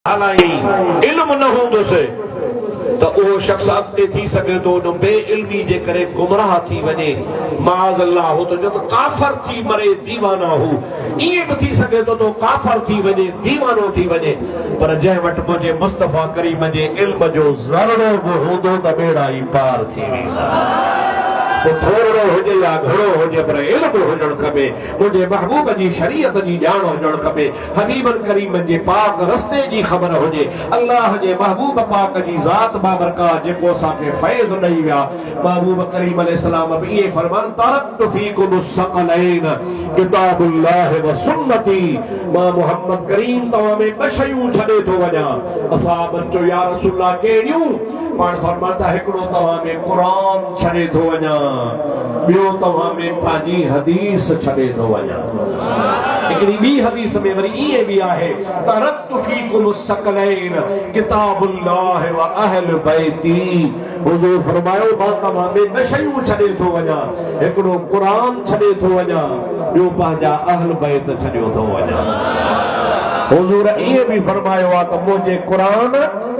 इल्म न हूंदुसि तो वो शख्स अॻिते थी सके तो उन बेइल्मी जे करे गुमराह थी वञे। माज़ अल्लाह हो तो जो तो काफ़र थी मरे दीवाना हो, इएं भी थी सके तो काफ़र थी वञे दीवानो थी वञे। पर जंहिं वटि मुंहिंजे मुस्तफ़ा करीम जे इल्म जो ज़रड़ो बि हूंदो त बेड़ा ई पार थी वेंदा। तो थोड़ो हुजे या घणो हुजे पर इल्म हुजणु खपे। मुंहिंजे महबूब जी शरीयत जी ॼाण हुजणु खपे। हबीबन करीम जे पाक रस्ते जी ख़बर हुजे। अल्लाह जे महबूब पाक जी ज़ात बाबरकत जेको असांखे फैज़ ॾेई विया। महबूब करीम अलैहिस्सलाम बि इहे फरमान तरक्तु फीकुम सक़लैन किताबुल्लाह व सुन्नती। मां मोहम्मद करीम तव्हां में ॿ शयूं छॾे थो वञा। असहाबन चयो या रसूलल्लाह कहिड़ियूं? पाण फरमाता हिकिड़ो तव्हां में क़ुरान छॾे थो वञा, ॿियो तव्हां में पंहिंजी हदीस छॾे थो वञा। हिकिड़ी ॿी हदीस में वरी इएं बि आहे तरक्तु फीकुम सक़लैन किताबुल्लाह व अहल बैती। हुज़ूर फरमायो मां तव्हां में ॿ शयूं छॾे थो वञा, हिकिड़ो क़ुरान छॾे थो वञा, ॿियो पंहिंजा अहल बैत छॾियो थो वञा। हुज़ूर इएं बि फरमायो आहे त मुंहिंजे क़ुरान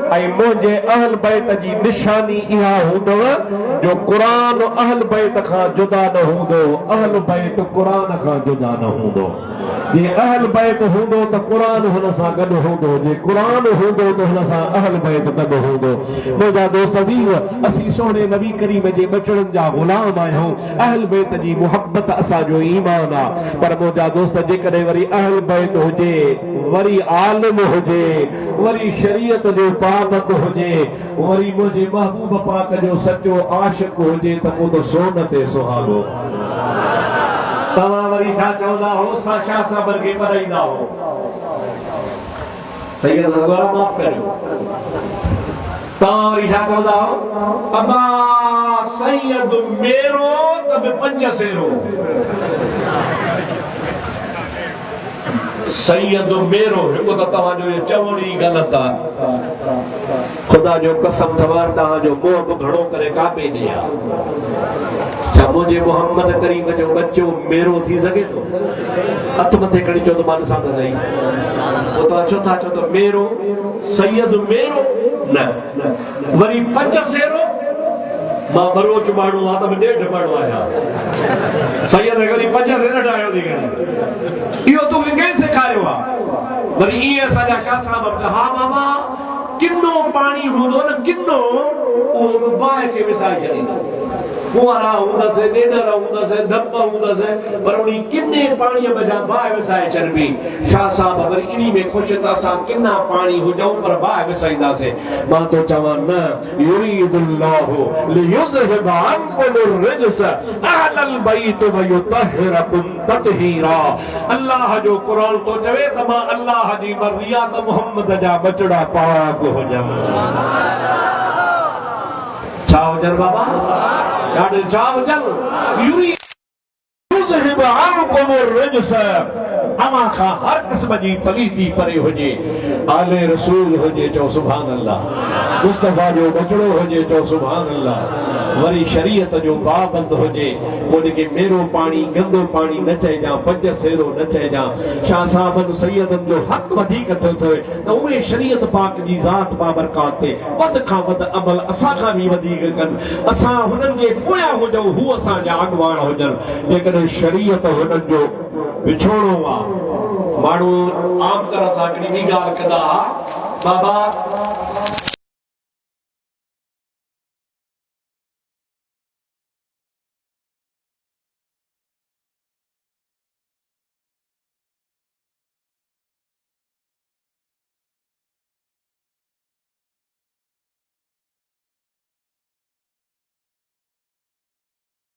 ऐं मुंहिंजे अहल बैत जी निशानी इहा हूंदव जो क़ुरान अहल बैत खां जुदा न हूंदो, अहल बैत क़ुरान खां जुदा न हूंदो। जे अहल बैत हूंदो त क़ुरान हुन सां गॾु हूंदो, जे क़ुरान हूंदो त हुन सां अहल बैत गॾु हूंदो। मुंहिंजा दोस्त अज़ीज़, असीं सोणे नबी करीम जे बचड़नि जा ग़ुलाम आहियूं। अहल बैत जी मुहबत असांजो ईमान आहे। पर मुंहिंजा दोस्त जेकॾहिं वरी अहल बैत हुजे, वरी आलिम हुजे, वरी शरीयत जो पाबंद हुजे, वरी मुंहिंजे महबूब पाक जो सचो आशिक हुजे त पोइ त सोन ते सुहागो। तव्हां वरी छा चवंदा हो? शाह साहब खे पढ़ाईंदा हो। सैयद अकबर माफ़ करियो। तव्हां वरी छा चवंदा हो? अबा सैयद मेरो त बि 5 सेरो। सैयद मेरो हिकु त तव्हांजो इहो चवण ई ग़लति आहे। ख़ुदा जो कसम अथव तव्हांजो मुंहुं बि घणो करे कापे ॾे आहे। छा मुंहिंजे मोहम्मद करीम जो बच्चो मेरो थी सघे थो? हथ मथे खणी चओ त मां ॾिसां त सही। पोइ तव्हां छो था चओ त मेरो? सैयद मेरो न। वरी 5 सेरो? मां बरोच माण्हू आहे त 1.5 माण्हू आहियां। सैयद वरी 5 सेर ठाहियो थी करे। इहो तूं कंहिं सेखारियो आहे? वरी इहे असांजा शाह साहब हा मामा किनो पाणी हूंदो न, किनो उहो बि बाहि खे विसाए छॾींदा। कुंवारा हूंदसि, ॾेॾर हूंदसि, धप हूंदसि, पर उन किने पाणीअ में बाहि विसाए छॾिबी। शाह साहब वरी इन में ख़ुशि त असां किना पाणी हुजूं पर बाहि विसाईंदासीं। मां तो चवां न, युरीदुल्लाहु लियुज़हिब अन्कुम रिज्स अहलल बैत व युतहिरकुम ततहीरा। अल्लाह जो क़ुरान तो चवे त मां अल्लाह जी मर्ज़ी आहे त मुहम्मद जा बचड़ा पाक हुजनि। छा हुजनि बाबा? ॾाढे छा हुजनि? युज़हिब अन्कुम रिज्स, अमा खां हर क़िस्म जी पलीती परे हुजे। आले रसूल हुजे चओ सुभान अल्लाह। मुस्तफ़ा जो बचड़ो हुजे चओ सुभान अल्लाह। वरी शरीयत जो पाबंद हुजे। उनखे मेरो पाणी गंदो पाणी न चइजां, 5 सेरो न चइजां। शाह साहबन सैयदन जो हक़ वधीक थियो त उहे शरीयत पाक जी ज़ात बाबरकात ते वध खां वध अमल असां खां बि वधीक कनि। असां हुननि जे पोयां हुजूं, हू असांजा अॻुवान हुजनि। जेकॾहिं शरीयत हुननि जो विछोड़ो आहे। माण्हू आम तरह सां हिकिड़ी ॿी ॻाल्हि कंदा बाबा